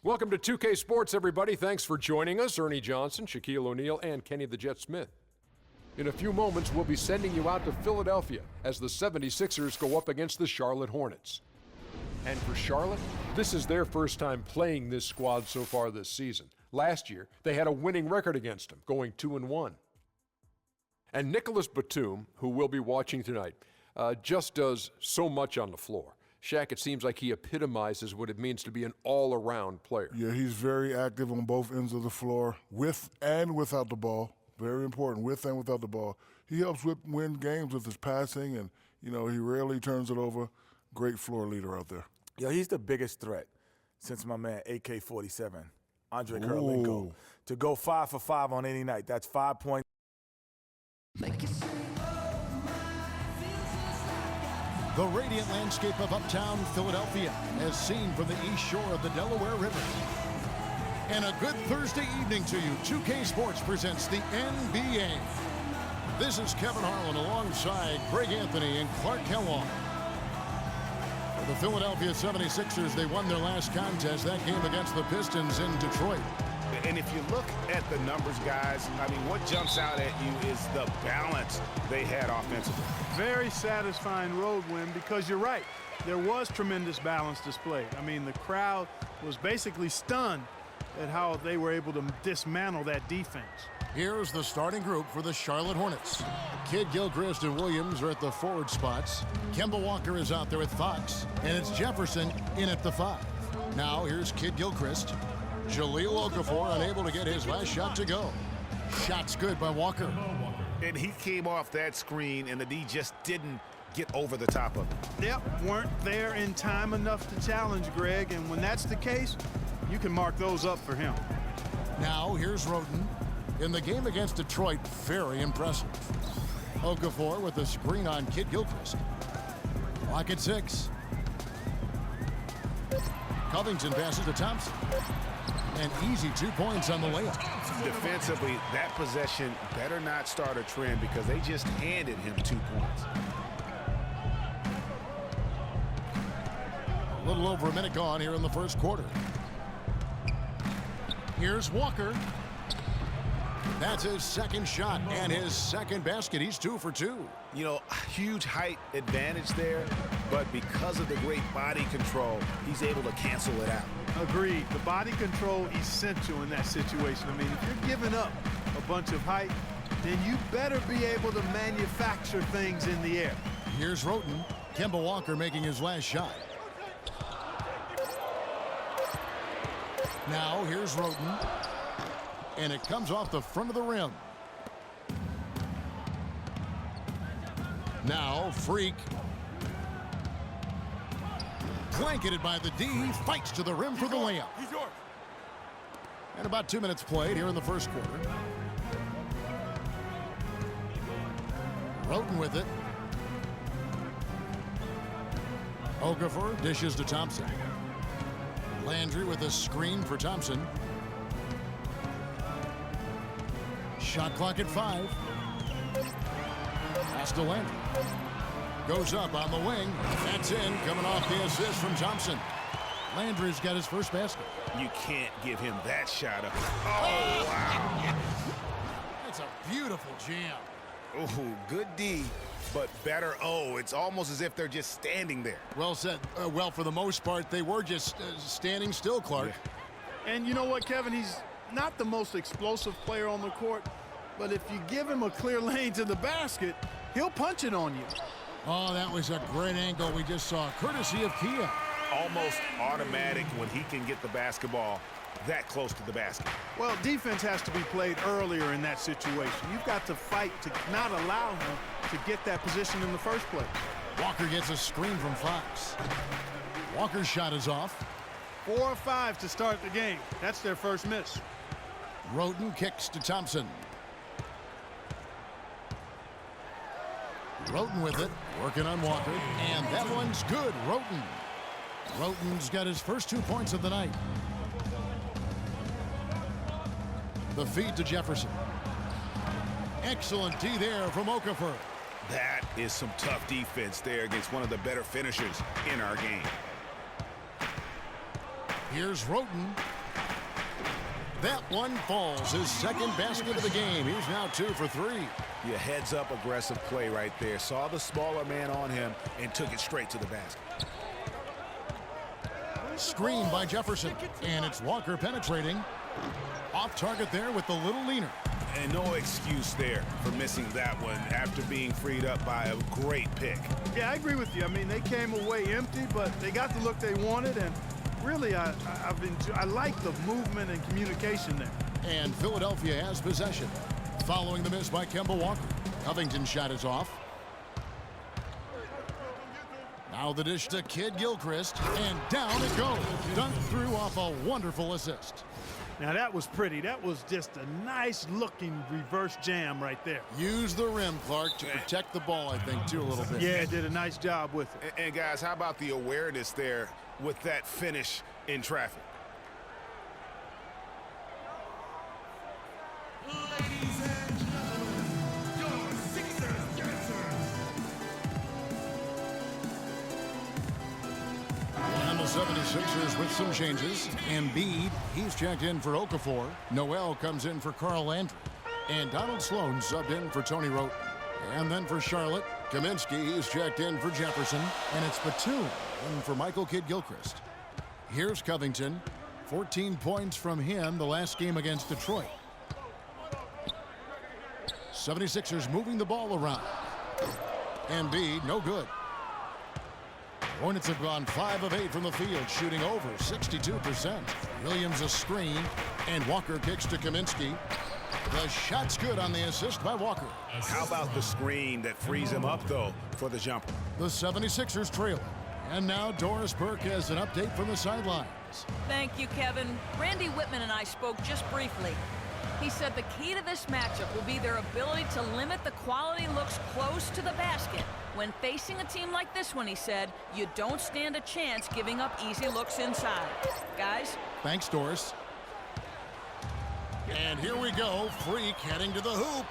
Welcome to 2K Sports, everybody. Thanks for joining us. Ernie Johnson, Shaquille O'Neal, and Kenny the Jet Smith. In a few moments, we'll be sending you out to Philadelphia as the 76ers go up against the Charlotte Hornets. And for Charlotte, this is their first time playing this squad so far this season. Last year, they had a winning record against them, going 2-1. And Nicholas Batum, who we'll be watching tonight, just does so much on the floor. Shaq, it seems like he epitomizes what it means to be an all-around player. Yeah, he's very active on both ends of the floor, with and without the ball. Very important, with and without the ball. He helps win games with his passing, and, he rarely turns it over. Great floor leader out there. Yeah, he's the biggest threat since my man AK-47, Andre Kirilenko, to go 5 for 5 on any night. That's 5 points. The radiant landscape of uptown Philadelphia, as seen from the east shore of the Delaware River. And a good Thursday evening to you. 2K Sports presents the NBA. This is Kevin Harlan alongside Greg Anthony and Clark Kellogg. For the Philadelphia 76ers, they won their last contest, that game against the Pistons in Detroit. And if you look at the numbers, guys, what jumps out at you is the balance they had offensively. Very satisfying road win because you're right. There was tremendous balance displayed. The crowd was basically stunned at how they were able to dismantle that defense. Here's the starting group for the Charlotte Hornets. Kid Gilchrist and Williams are at the forward spots. Kemba Walker is out there with Fox, and it's Jefferson in at the 5. Now here's Kid Gilchrist. Jahlil Okafor unable to get his last shot to go. Shot's good by Walker. And he came off that screen, and the D just didn't get over the top of it. Yep, weren't there in time enough to challenge Greg, and when that's the case, you can mark those up for him. Now here's Roten. In the game against Detroit, very impressive. Okafor with a screen on Kid Gilchrist. Clock at 6. Covington passes to Thompson. An easy 2 points on the layup. Defensively, that possession better not start a trend because they just handed him 2 points. A little over a minute gone here in the first quarter. Here's Walker. That's his second shot and his second basket. He's 2 for 2. Huge height advantage there, but because of the great body control, he's able to cancel it out. Agreed. The body control essential in that situation. If you're giving up a bunch of height, then you better be able to manufacture things in the air. Here's Roten. Kemba Walker making his last shot. Now here's Roten. And it comes off the front of the rim. Now Freak. Blanketed by the D, fights to the rim for the layup. And about 2 minutes played here in the first quarter. Roten with it. Okafor dishes to Thompson. Landry with a screen for Thompson. Shot clock at 5. Pass to Landry. Goes up on the wing. That's in, coming off the assist from Thompson. Landry's got his first basket. You can't give him that shot up. Oh, wow. That's a beautiful jam. Oh, good D, but better O. It's almost as if they're just standing there. Well said. Well, for the most part, they were just standing still, Clark. Yeah. And you know what, Kevin? He's not the most explosive player on the court, but if you give him a clear lane to the basket, he'll punch it on you. Oh, that was a great angle we just saw, courtesy of Kia. Almost automatic when he can get the basketball that close to the basket. Well, defense has to be played earlier in that situation. You've got to fight to not allow him to get that position in the first place. Walker gets a screen from Fox. Walker's shot is off. 4 or 5 to start the game. That's their first miss. Roten kicks to Thompson. Roten with it, working on Walker, and that one's good. Roten's got his first 2 points of the night. The feed to Jefferson. Excellent D there from Okafor. That is some tough defense there against one of the better finishers in our game. Here's Roden. That one falls. His second basket of the game. He's now 2 for 3. Your heads-up aggressive play right there. Saw the smaller man on him and took it straight to the basket. Screen by Jefferson. And it's Walker penetrating. Off target there with the little leaner. And no excuse there for missing that one after being freed up by a great pick. Yeah, I agree with you. I mean, they came away empty, but they got the look they wanted, and really, I like the movement and communication there. And Philadelphia has possession. Following the miss by Kemba Walker. Covington's shot is off. Now the dish to Kid Gilchrist, and down it goes. Dunked through off a wonderful assist. Now that was pretty. That was just a nice looking reverse jam right there. Use the rim, Clark, to protect the ball, I think, too, a little bit. Yeah, did a nice job with it. And guys, how about the awareness there with that finish in traffic? Ladies and gentlemen, your Sixers dancers. And the 76ers with some changes. Embiid, he's checked in for Okafor. Noel comes in for Carl Landry. And Donald Sloan subbed in for Tony Roten. And then for Charlotte, Kaminsky, he's checked in for Jefferson. And it's Batum in for Michael Kidd-Gilchrist. Here's Covington. 14 points from him the last game against Detroit. 76ers moving the ball around. Embiid, no good. Hornets have gone 5 of 8 from the field, shooting over 62%. Williams a screen, and Walker kicks to Kaminsky. The shot's good on the assist by Walker. How about the screen that frees him up, though, for the jumper? The 76ers trail. And now Doris Burke has an update from the sidelines. Thank you, Kevin. Randy Whitman and I spoke just briefly. He said the key to this matchup will be their ability to limit the quality looks close to the basket. When facing a team like this one, he said, you don't stand a chance giving up easy looks inside. Guys? Thanks, Doris. And here we go. Freak heading to the hoop.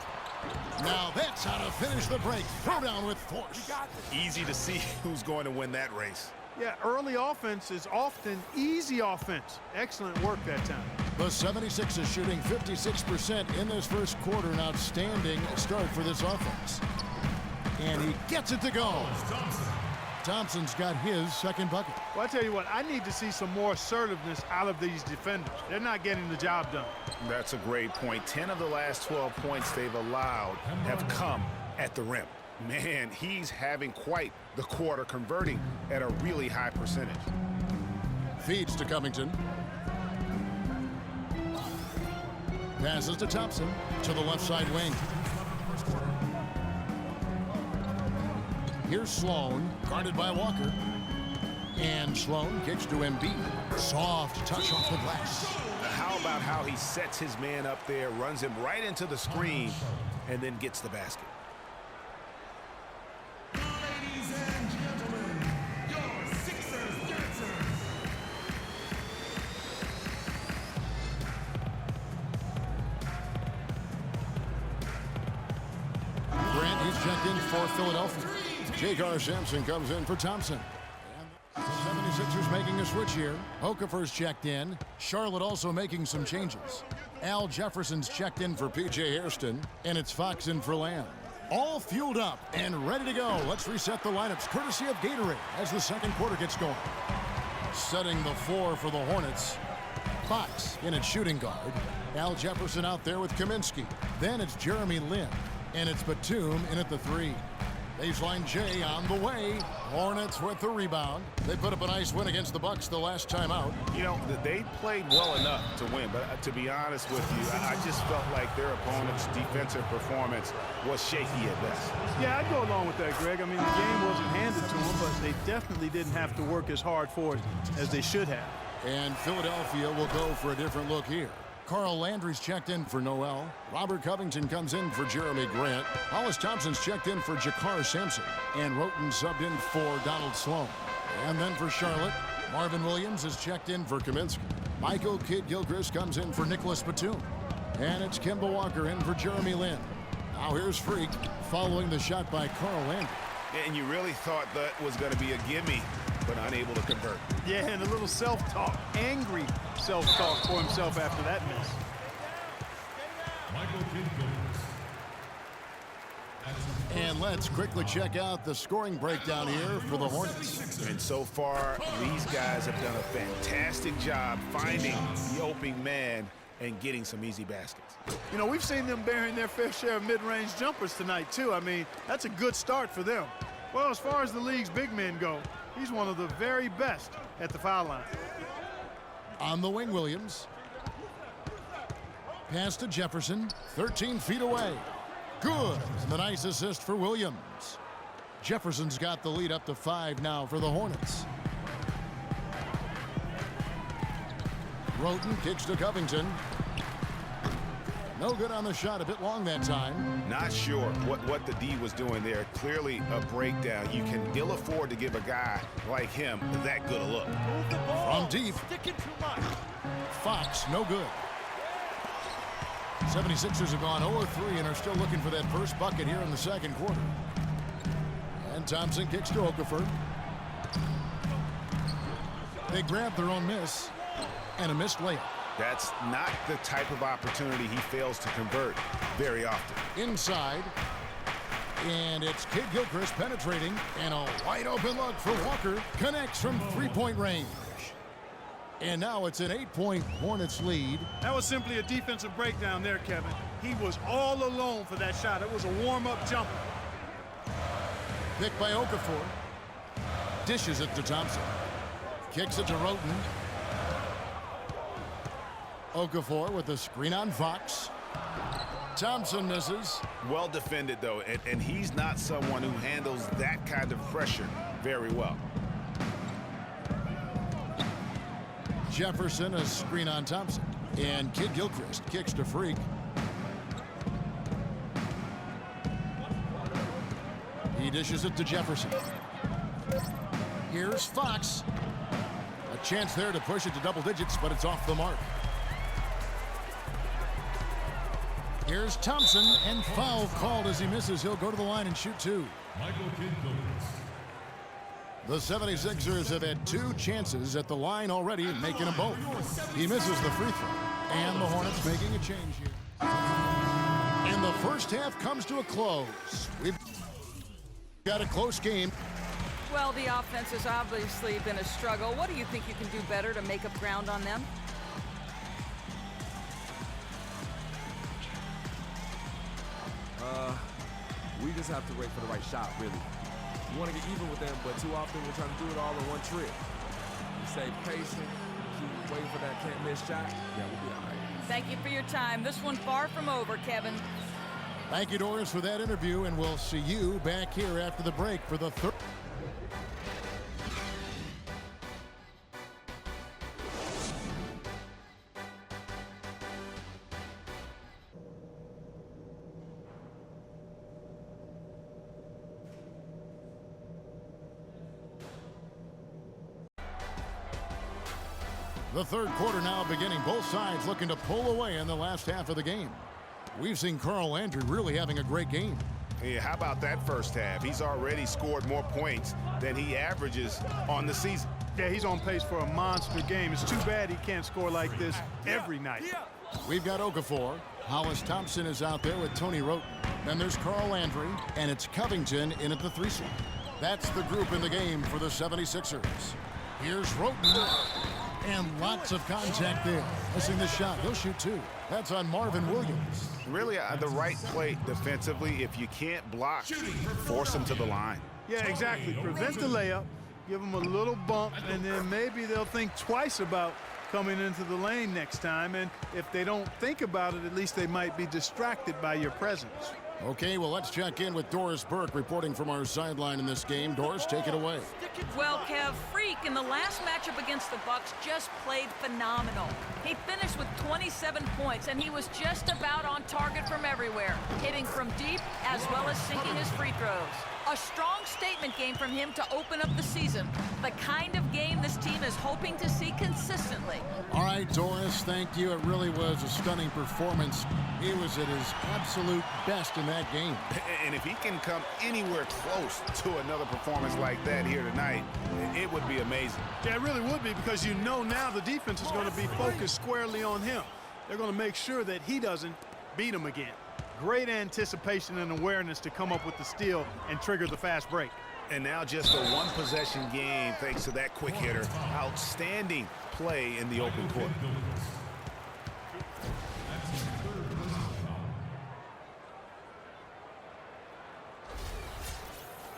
Now that's how to finish the break. Throw down with force. Easy to see who's going to win that race. Yeah, early offense is often easy offense. Excellent work that time. The 76ers shooting 56% in this first quarter. An outstanding start for this offense. And he gets it to go. Thompson's got his second bucket. Well, I tell you what, I need to see some more assertiveness out of these defenders. They're not getting the job done. That's a great point. 10 of the last 12 points they've allowed have come at the rim. Man, he's having quite the quarter, converting at a really high percentage. Feeds to Covington. Passes to Thompson to the left side wing. Here's Sloan, guarded by Walker. And Sloan kicks to Embiid. Soft touch off the glass. How about how he sets his man up there, runs him right into the screen, and then gets the basket? Ladies and gentlemen, your Sixers dancers. Grant, he's checked in for Philadelphia. J.K. Sampson comes in for Thompson. And the 76ers making a switch here. Okafor's checked in. Charlotte also making some changes. Al Jefferson's checked in for P.J. Hairston. And it's Fox in for Lamb. All fueled up and ready to go. Let's reset the lineups courtesy of Gatorade as the second quarter gets going. Setting the floor for the Hornets. Fox in at shooting guard. Al Jefferson out there with Kaminsky. Then it's Jeremy Lin. And it's Batum in at the 3. Baseline J on the way. Hornets with the rebound. They put up a nice win against the Bucks the last time out. You know, they played well enough to win, but to be honest with you, I just felt like their opponent's defensive performance was shaky at best. Yeah, I'd go along with that, Greg. I mean, the game wasn't handed to them, but they definitely didn't have to work as hard for it as they should have. And Philadelphia will go for a different look here. Carl Landry's checked in for Noel. Robert Covington comes in for Jeremy Grant. Hollis Thompson's checked in for J.K. Sampson. And Roten subbed in for Donald Sloan. And then for Charlotte, Marvin Williams is checked in for Kaminsky. Michael Kidd-Gilchrist comes in for Nicholas Batum. And it's Kemba Walker in for Jeremy Lin. Now here's Freak following the shot by Carl Landry. And you really thought that was going to be a gimme but unable to convert. Yeah, and a little self-talk, angry self-talk for himself after that miss. And let's quickly check out the scoring breakdown here for the Hornets. And so far, these guys have done a fantastic job finding the opening man and getting some easy baskets. You know, we've seen them bearing their fair share of mid-range jumpers tonight, too. I mean, that's a good start for them. Well, as far as the league's big men go, he's one of the very best at the foul line. On the wing, Williams. Pass to Jefferson, 13 feet away. Good. The nice assist for Williams. Jefferson's got the lead up to 5 now for the Hornets. Roten kicks to Covington. No good on the shot, a bit long that time. Not sure what the D was doing there. Clearly a breakdown. You can ill afford to give a guy like him that good a look. From deep. Fox, no good. 76ers have gone 0-3 and are still looking for that first bucket here in the second quarter. And Thompson kicks to Okafor. They grab their own miss and a missed layup. That's not the type of opportunity he fails to convert very often. Inside. And it's Kid Gilchrist penetrating. And a wide open look for Walker. Connects from three-point range. And now it's an 8-point Hornets lead. That was simply a defensive breakdown there, Kevin. He was all alone for that shot. It was a warm-up jumper. Picked by Okafor. Dishes it to Thompson. Kicks it to Roten. Okafor with the screen on Fox. Thompson misses. Well defended, though, and he's not someone who handles that kind of pressure very well. Jefferson, a screen on Thompson. And Kid Gilchrist kicks to Freak. He dishes it to Jefferson. Here's Fox. A chance there to push it to double digits, but it's off the mark. Here's Thompson, and foul called as he misses. He'll go to the line and shoot 2. The 76ers have had 2 chances at the line already, making them both. He misses the free throw. And the Hornets making a change here. And the first half comes to a close. We've got a close game. Well, the offense has obviously been a struggle. What do you think you can do better to make up ground on them? We just have to wait for the right shot, really. We want to get even with them, but too often we're trying to do it all in one trip. We stay patient, keep waiting for that can't-miss shot. Yeah, we'll be all right. Thank you for your time. This one far from over, Kevin. Thank you, Doris, for that interview, and we'll see you back here after the break for the third. The third quarter now beginning. Both sides looking to pull away in the last half of the game. We've seen Carl Landry really having a great game. Yeah, how about that first half? He's already scored more points than he averages on the season. Yeah, he's on pace for a monster game. It's too bad he can't score like this every night. We've got Okafor. Hollis Thompson is out there with Tony Roten. Then there's Carl Landry, and it's Covington in at the 3 slot. That's the group in the game for the 76ers. Here's Roten. And lots of contact there. Missing the shot. He'll shoot 2. That's on Marvin Williams. Really, the right play defensively. If you can't block, force him to the line. Yeah, exactly. Prevent the layup, give them a little bump, and then maybe they'll think twice about coming into the lane next time. And if they don't think about it, at least they might be distracted by your presence. Okay, well, let's check in with Doris Burke reporting from our sideline in this game. Doris, take it away. Well, Kev, Freak in the last matchup against the Bucks just played phenomenal. He finished with 27 points, and he was just about on target from everywhere, hitting from deep as well as sinking his free throws. A strong statement game from him to open up the season, the kind of game this team is hoping to see consistently. All right. right, Doris. Thank you. It really was a stunning performance. He was at his absolute best in that game. And if he can come anywhere close to another performance like that here tonight, it would be amazing. Yeah, it really would be, because you know now the defense is going to be focused squarely on him. They're going to make sure that he doesn't beat him again. Great anticipation and awareness to come up with the steal and trigger the fast break. And now just a one-possession game thanks to that quick hitter. Outstanding play in the open court.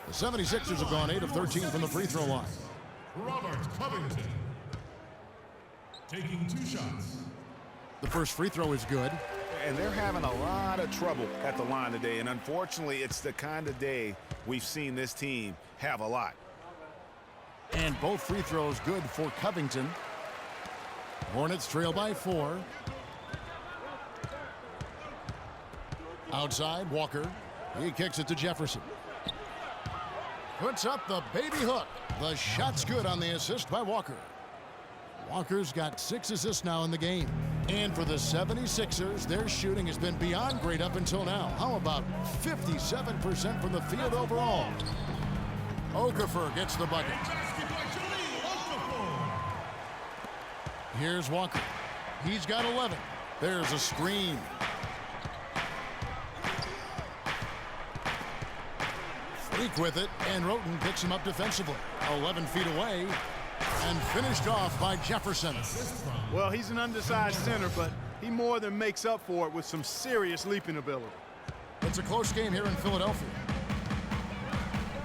The 76ers have gone 8 of 13 from the free throw line. Robert Covington taking 2 shots. The first free throw is good. And they're having a lot of trouble at the line today. And unfortunately, it's the kind of day we've seen this team have a lot. And both free throws good for Covington. Hornets trail by 4. Outside, Walker. He kicks it to Jefferson. Puts up the baby hook. The shot's good on the assist by Walker. Walker's got 6 assists now in the game. And for the 76ers, their shooting has been beyond great up until now. How about 57% from the field overall? Okafor gets the bucket. Here's Walker. He's got 11. There's a screen. Freak with it, and Roten picks him up defensively. 11 feet away, and finished off by Jefferson. Well, he's an undersized center, but he more than makes up for it with some serious leaping ability. It's a close game here in Philadelphia.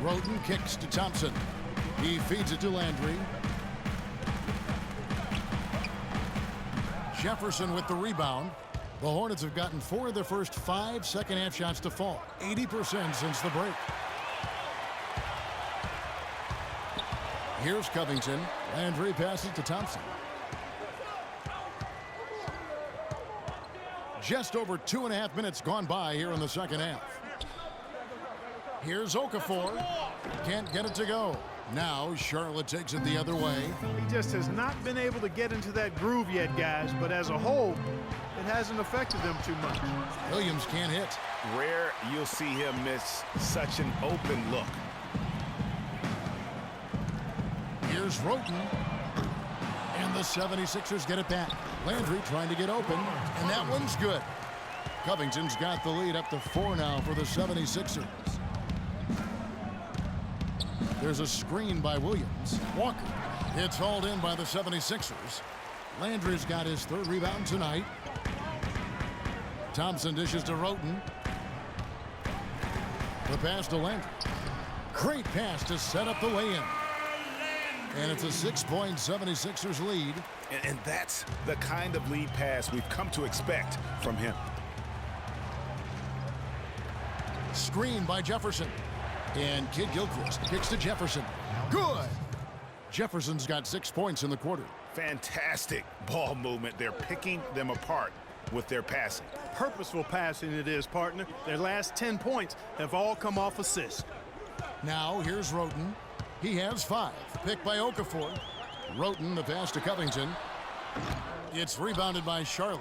Roten kicks to Thompson. He feeds it to Landry. Jefferson with the rebound. The Hornets have gotten 4 of their first 5 second-half shots to fall. 80% since the break. Here's Covington. Landry passes to Thompson. Just over 2.5 minutes gone by here in the second half. Here's Okafor. Can't get it to go. Now Charlotte takes it the other way. He just has not been able to get into that groove yet, guys, but as a whole, it hasn't affected them too much. Williams can't hit. Rare you'll see him miss such an open look. Here's Roten. And the 76ers get it back. Landry trying to get open, and that one's good. Covington's got the lead up to 4 now for the 76ers. There's a screen by Williams. Walker. It's hauled in by the 76ers. Landry's got his 3rd rebound tonight. Thompson dishes to Roten. The pass to Landry. Great pass to set up the lay-in. And it's a 6-point 76ers lead. And that's the kind of lead pass we've come to expect from him. Screen by Jefferson. And Kid Gilchrist kicks to Jefferson. Good! Jefferson's got 6 points in the quarter. Fantastic ball movement. They're picking them apart with their passing. Purposeful passing it is, partner. Their last 10 points have all come off assists. Now here's Roten. He has 5. Picked by Okafor. Roten, the pass to Covington. It's rebounded by Charlotte.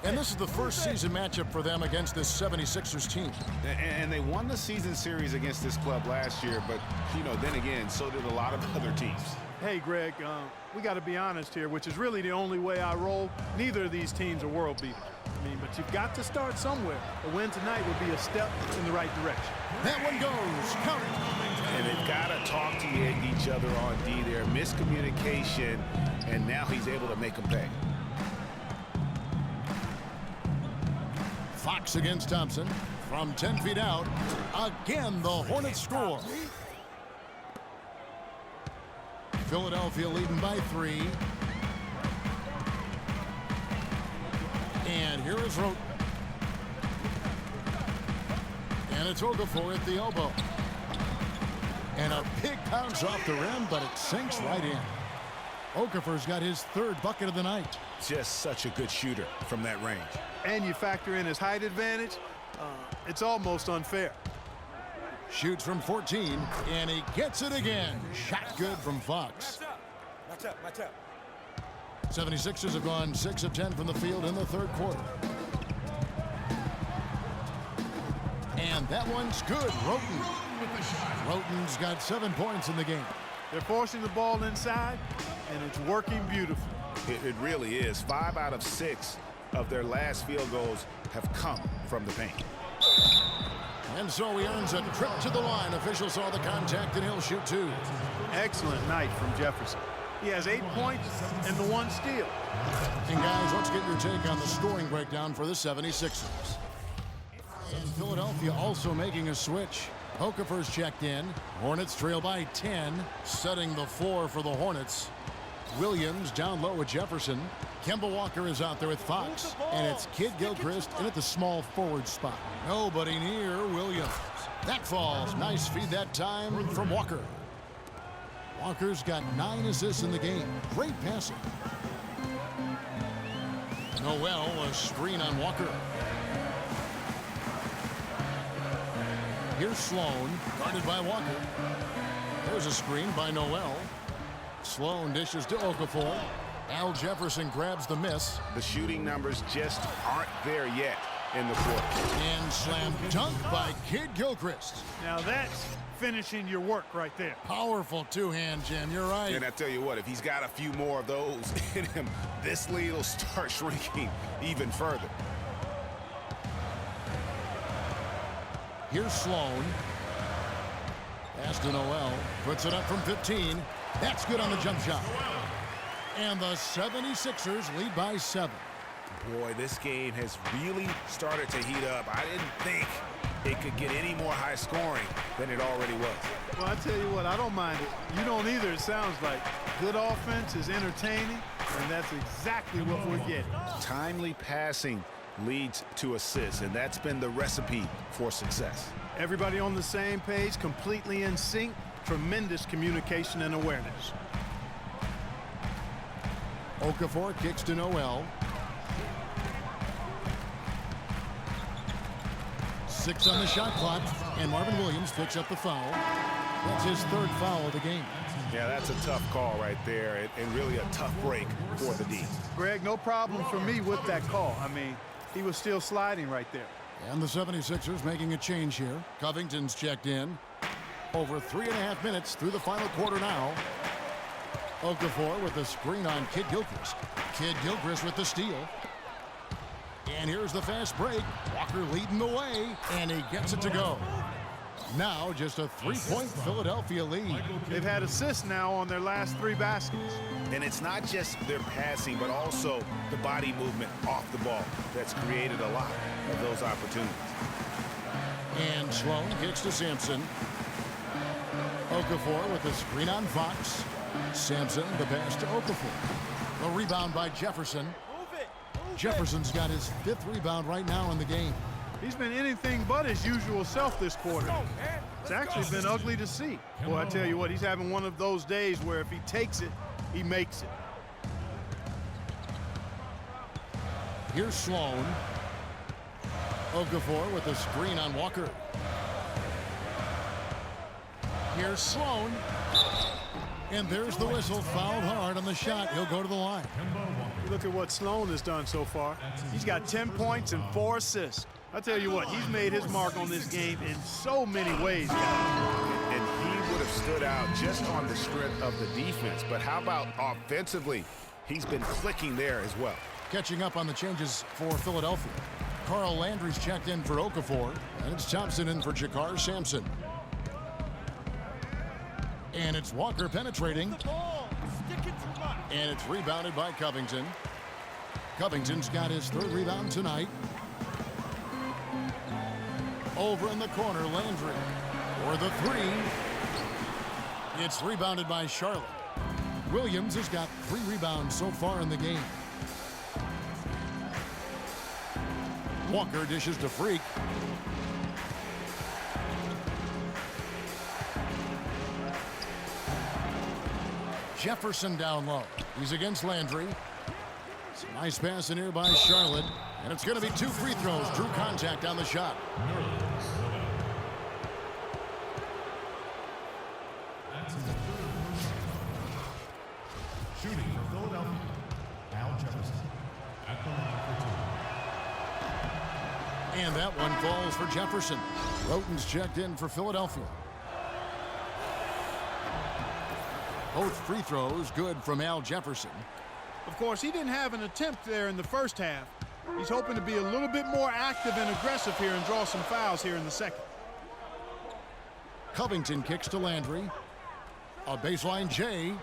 And this is the first season matchup for them against this 76ers team. And they won the season series against this club last year, but, you know, then again, so did a lot of other teams. Hey, Greg, we got to be honest here, which is really the only way I roll. Neither of these teams are world beaters. I mean, but you've got to start somewhere. A win tonight would be a step in the right direction. That one goes. Count it. And they've got to talk to each other on D there. Miscommunication, and now he's able to make them pay. Fox against Thompson. From 10 feet out. Again, the Hornets score. Philadelphia leading by 3. And here is Roten. And it's Okafor at the elbow. And a big bounce off the rim, but it sinks right in. Okafor's got his 3rd bucket of the night. Just such a good shooter from that range. And you factor in his height advantage, it's almost unfair. Shoots from 14, and he gets it again. Shot good from Fox. Match up. 76ers have gone 6 of 10 from the field in the third quarter. And that one's good. Roten's got 7 points in the game. They're forcing the ball inside, and it's working beautifully. It really is. 5 out of 6 of their last field goals have come from the paint. And so he earns a trip to the line. Officials saw the contact, and he'll shoot 2. Excellent night from Jefferson. He has 8 points and the 1 steal. And guys, let's get your take on the scoring breakdown for the 76ers. And Philadelphia also making a switch. Okafor's checked in. Hornets trail by 10, setting the floor for the Hornets. Williams down low with Jefferson. Kemba Walker is out there with Fox. And it's Kid Gilchrist in at the small forward spot. Nobody near Williams. That falls. Nice feed that time from Walker. Walker's got 9 assists in the game. Great passing. Noel, a screen on Walker. Here's Sloan, guarded by Walker. There's a screen by Noel. Sloan dishes to Okafor. Al Jefferson grabs the miss. The shooting numbers just aren't there yet in the quarter. And slam dunk by Kid Gilchrist. Now that's finishing your work right there. Powerful two-hand jam, you're right. And I tell you what, if he's got a few more of those in him, this lead will start shrinking even further. Here's Sloan. Pass to Noel. Puts it up from 15. That's good on the jump shot. And the 76ers lead by 7. Boy, this game has really started to heat up. I didn't think it could get any more high scoring than it already was. Well, I tell you what, I don't mind it. You don't either, it sounds like. Good offense is entertaining, and that's exactly what we're getting. Timely passing leads to assists, and that's been the recipe for success. Everybody on the same page, completely in sync, tremendous communication and awareness. Okafor kicks to Noel. 6 on the shot clock, and Marvin Williams picks up the foul. That's his 3rd foul of the game. Yeah, that's a tough call right there, and really a tough break for the D. Greg, no problem for me with that call. I mean, he was still sliding right there. And the 76ers making a change here. Covington's checked in. Over 3.5 minutes through the final quarter now. Okafor with the screen on Kid Gilchrist. Kid Gilchrist with the steal. And here's the fast break. Walker leading the way, and he gets it to go. Now just a 3-point Philadelphia lead. They've had assists now on their last 3 baskets. And it's not just their passing, but also the body movement off the ball that's created a lot of those opportunities. And Sloan kicks to Sampson. Okafor with the screen on Fox. Sampson, the pass to Okafor. A rebound by Jefferson. Jefferson's got his 5th rebound right now in the game. He's been anything but his usual self this quarter. It's actually been ugly to see. Boy, I tell you what, he's having one of those days where if he takes it, he makes it. Here's Sloan. Okafor with the screen on Walker. Here's Sloan. And there's the whistle. Fouled hard on the shot. He'll go to the line. Look at what Sloan has done so far. He's got 10 points and 4 assists. I tell you what, he's made his mark on this game in so many ways, guys. And he would have stood out just on the strength of the defense. But how about offensively? He's been clicking there as well. Catching up on the changes for Philadelphia. Carl Landry's checked in for Okafor. And it's Thompson in for Jakar Sampson. And it's Walker penetrating. And it's rebounded by Covington. Covington's got his 3rd rebound tonight. Over in the corner, Landry for the 3. It's rebounded by Charlotte. Williams has got 3 rebounds so far in the game. Walker dishes to Freak. Jefferson down low. He's against Landry. It's a nice pass in here by Charlotte. And it's going to be 2 free throws. Drew contact on the shot. Shooting for Philadelphia. And that one falls for Jefferson. Roten's checked in for Philadelphia. Both free throws good from Al Jefferson. Of course, he didn't have an attempt there in the first half. He's hoping to be a little bit more active and aggressive here and draw some fouls here in the second. Covington kicks to Landry. A baseline J,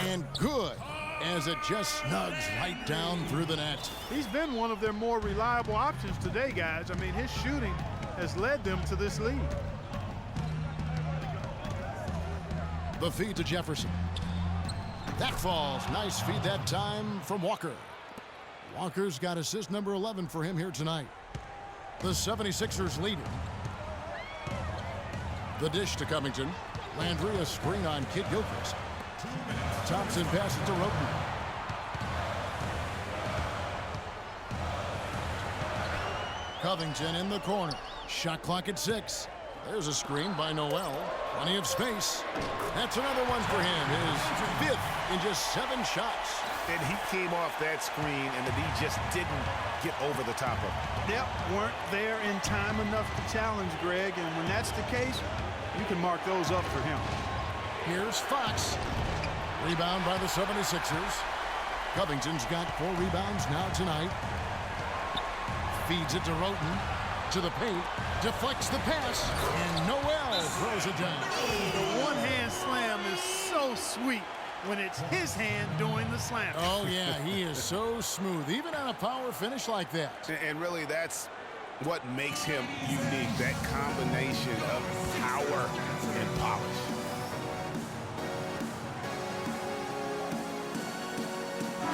and good, as it just snugs right down through the net. He's been one of their more reliable options today, guys. I mean, his shooting has led them to this lead. The feed to Jefferson. That falls. Nice feed that time from Walker. Walker's got assist number 11 for him here tonight. The 76ers lead it. The dish to Covington. Landry, a screen on Kid Gilchrist. Thompson passes to Roten. Covington in the corner. Shot clock at 6. There's a screen by Noel. Plenty of space. That's another one for him. His 5th in just 7 shots. And he came off that screen, and the D just didn't get over the top of it. Yep, weren't there in time enough to challenge Greg, and when that's the case, you can mark those up for him. Here's Fox. Rebound by the 76ers. Covington's got 4 rebounds now tonight. Feeds it to Roten. To the paint. Deflects the pass. And Noel throws it down. The one-hand slam is so sweet when it's his hand doing the slam. Oh, yeah, he is so smooth, even on a power finish like that. And really, that's what makes him unique, that combination of power and polish.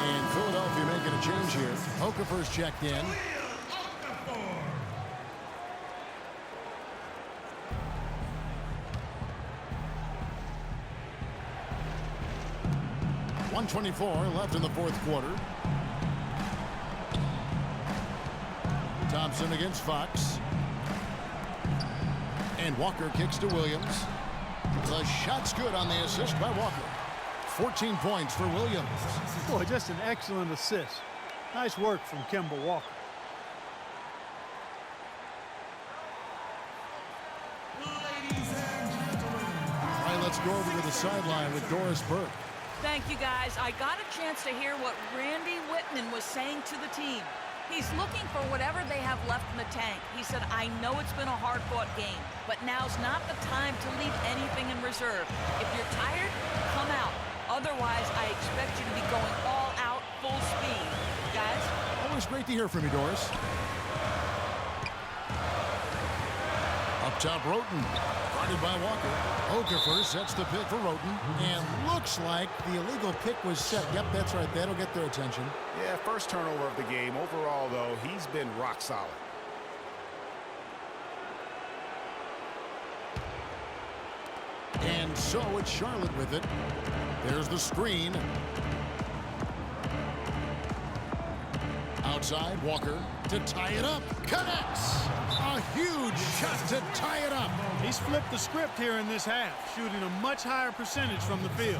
And Philadelphia making a change here. Okafor's checked in. .124 left in the 4th quarter. Thompson against Fox. And Walker kicks to Williams. The shot's good on the assist by Walker. 14 points for Williams. Boy, just an excellent assist. Nice work from Kemba Walker. All right, let's go over to the sideline with Doris Burke. Thank you, guys. I got a chance to hear what Randy Whitman was saying to the team. He's looking for whatever they have left in the tank. He said, I know it's been a hard-fought game, but now's not the time to leave anything in reserve. If you're tired, come out. Otherwise, I expect you to be going all out, full speed. Guys? Always great to hear from you, Doris. Up top, Roten. Guarded by Walker. Okafor sets the pick for Roten. And looks like the illegal pick was set. Yep, that's right. That'll get their attention. Yeah, first turnover of the game. Overall, though, he's been rock solid. And so it's Charlotte with it. There's the screen. Outside, Walker to tie it up. Connects! A huge shot to tie it up. He's flipped the script here in this half, shooting a much higher percentage from the field.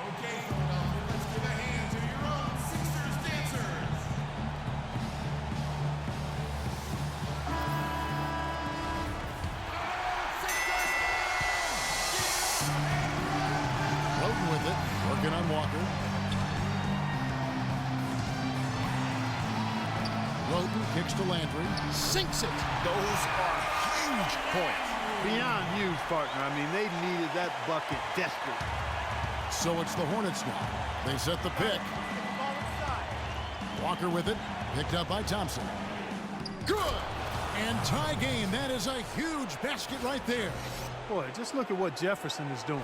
Okay, Philadelphia, let's give a hand to your own Sixers dancers. Roten with it, working on Walker. Roten kicks to Landry, sinks it. Those are huge points. Beyond huge, partner. I mean, they needed that bucket desperately. So it's the Hornets now. They set the pick. Walker with it, picked up by Thompson. Good! And tie game. That is a huge basket right there. Boy, just look at what Jefferson is doing.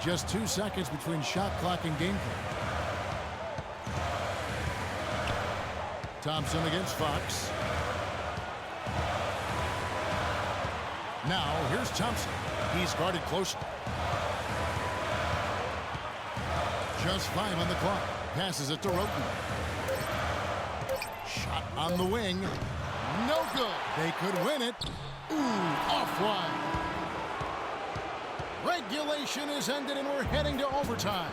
Just 2 seconds between shot clock and game clock. Thompson against Fox. Now, here's Thompson. He's guarded closely. Just 5 on the clock. Passes it to Roten. Shot on the wing. No good. They could win it. Ooh, offline. Regulation is ended and we're heading to overtime.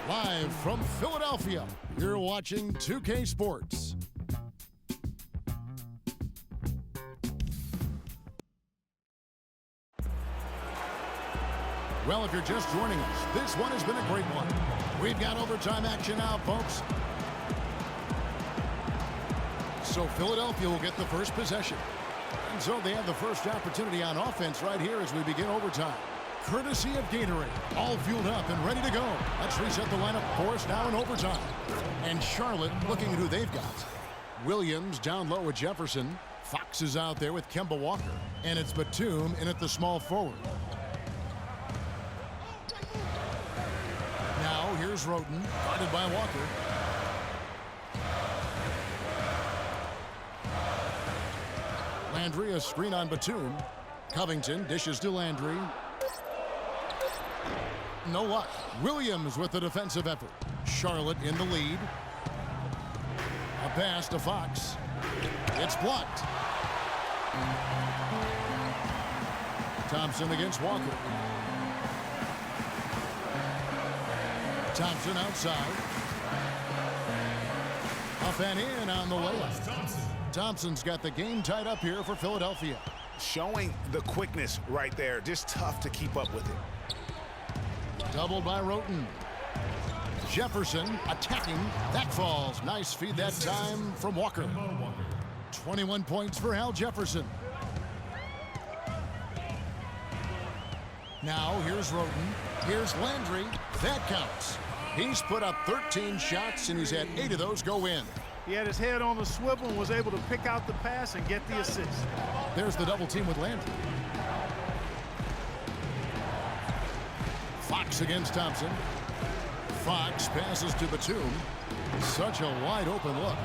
Live from Philadelphia, you're watching 2K Sports. Well, if you're just joining us, this one has been a great one. We've got overtime action now, folks. So Philadelphia will get the first possession. And so they have the first opportunity on offense right here as we begin overtime. Courtesy of Gatorade, all fueled up and ready to go. Let's reset the lineup for us now in overtime. And Charlotte looking at who they've got. Williams down low with Jefferson. Fox is out there with Kemba Walker. And it's Batum in at the small forward. Now here's Roten, guarded by Walker. Landry, a screen on Batum. Covington dishes to Landry. No luck. Williams with the defensive effort. Charlotte in the lead. A pass to Fox. It's blocked. Thompson against Walker. Thompson outside. Up and in on the layup. Thompson's got the game tied up here for Philadelphia. Showing the quickness right there. Just tough to keep up with it. Doubled by Roten. Jefferson attacking. That falls. Nice feed that time from Walker. 21 points for Al Jefferson. Now here's Roten. Here's Landry. That counts. He's put up 13 shots, and he's had 8 of those go in. He had his head on the swivel and was able to pick out the pass and get the assist. There's the double team with Landry. Fox against Thompson. Fox passes to Batum. Such a wide open look.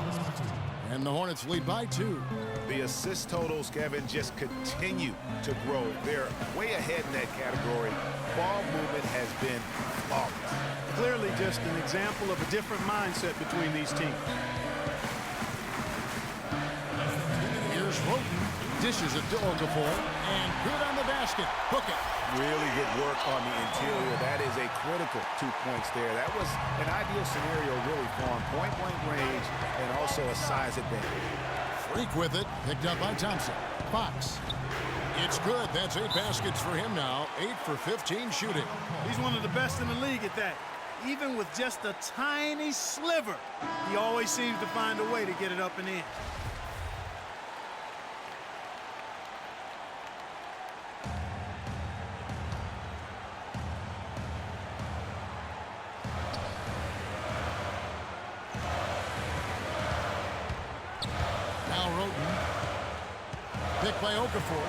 And the Hornets lead by 2. The assist totals, Kevin, just continue to grow. They're way ahead in that category. Ball movement has been flawless. Clearly just an example of a different mindset between these teams. Here's Roten. Dishes it to Okafor. And good on the basket. Hook it. Really good work on the interior. That is a critical 2 points there. That was an ideal scenario really for him. Point-blank range and also a size advantage. Freak with it. Picked up by Thompson. Fox. It's good. That's 8 baskets for him now. 8 for 15 shooting. He's one of the best in the league at that. Even with just a tiny sliver, he always seems to find a way to get it up and in. Now Roten. Picked by Okafor.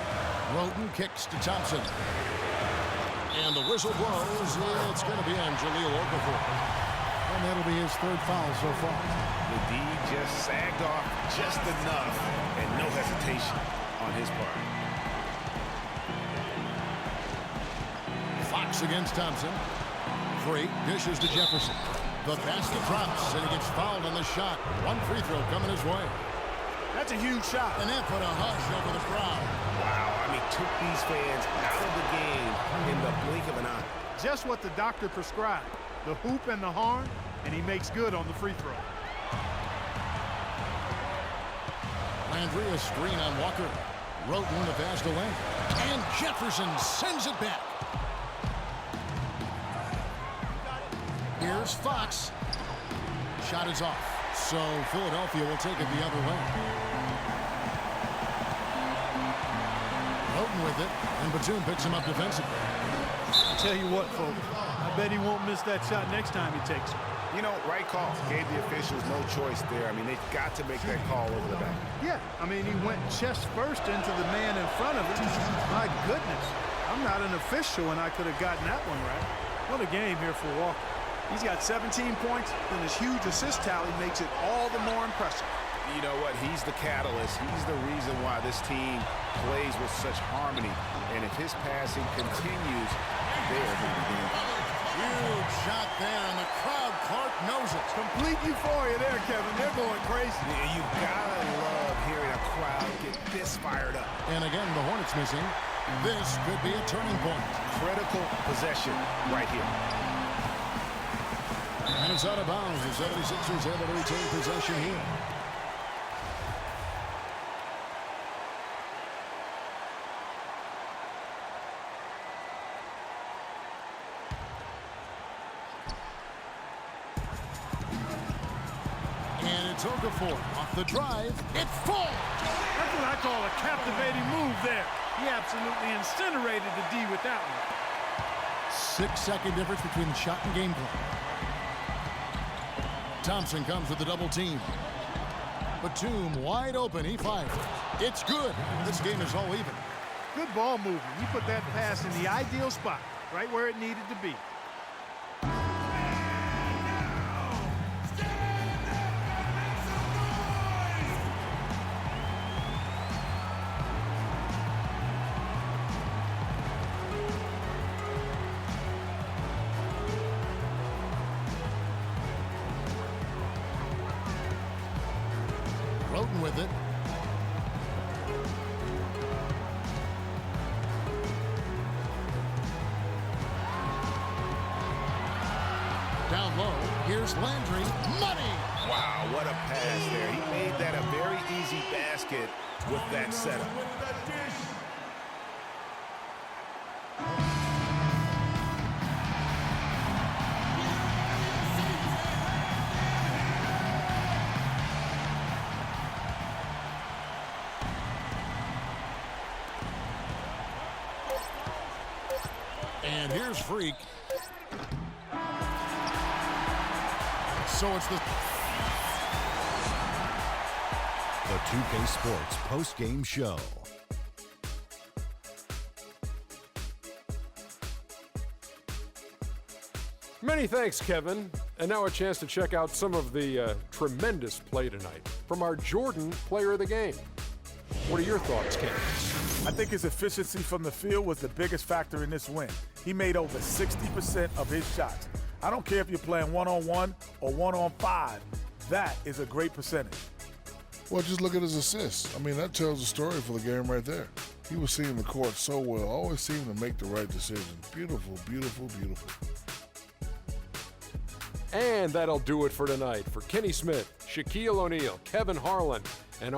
Roten kicks to Thompson. And the whistle blows. It's going to be on Jahlil Okafor. And that'll be his 3rd foul so far. The D just sagged off just enough and no hesitation on his part. Fox against Thompson. Free dishes to Jefferson. The basket drops and he gets fouled on the shot. 1 free throw coming his way. That's a huge shot. And that put a hush over the crowd. Wow, I mean, took these fans out of the game in the blink of an eye. Just what the doctor prescribed. The hoop and the horn, and he makes good on the free throw. Landry, a screen on Walker. Roten the pass to Landry. And Jefferson sends it back. Here's Fox. Shot is off. So Philadelphia will take it the other way. Roten with it, and Batum picks him up defensively. I'll tell you what, folks, I bet he won't miss that shot next time he takes it. You know, right call. Gave the officials no choice there. I mean, they've got to make that call over the back. Yeah, I mean, he went chest first into the man in front of him. My goodness, I'm not an official, and I could have gotten that one right. What a game here for Walker. He's got 17 points, and his huge assist tally makes it all the more impressive. You know what? He's the catalyst. He's the reason why this team plays with such harmony. And if his passing continues, they're going to be in. Huge shot there, and the crowd, Clark, knows it. Complete euphoria there, Kevin. They're going crazy. Yeah, you gotta love hearing a crowd get this fired up. And again, the Hornets missing. This could be a turning point. Critical possession right here. And it's out of bounds. The 76ers able to retain possession here. And it's Okafor off the drive. It falls. That's what I call a captivating move there. He absolutely incinerated the D with that one. 6-second difference between the shot and game clock. Thompson comes with the double team. Batum wide open. He fires. It's good. This game is all even. Good ball movement. He put that pass in the ideal spot, right where it needed to be. Floating with it. Down low. Here's Landry. Money! Wow, what a pass there. He made that a very easy basket with that setup. And here's Freak. So it's the 2K Sports post-game show. Many thanks, Kevin. And now a chance to check out some of the tremendous play tonight from our Jordan player of the game. What are your thoughts, Ken? I think his efficiency from the field was the biggest factor in this win. He made over 60% of his shots. I don't care if you're playing one-on-one or one-on-5. That is a great percentage. Well, just look at his assists. I mean, that tells the story for the game right there. He was seeing the court so well, always seemed to make the right decision. Beautiful, beautiful, beautiful. And that'll do it for tonight. For Kenny Smith, Shaquille O'Neal, Kevin Harlan,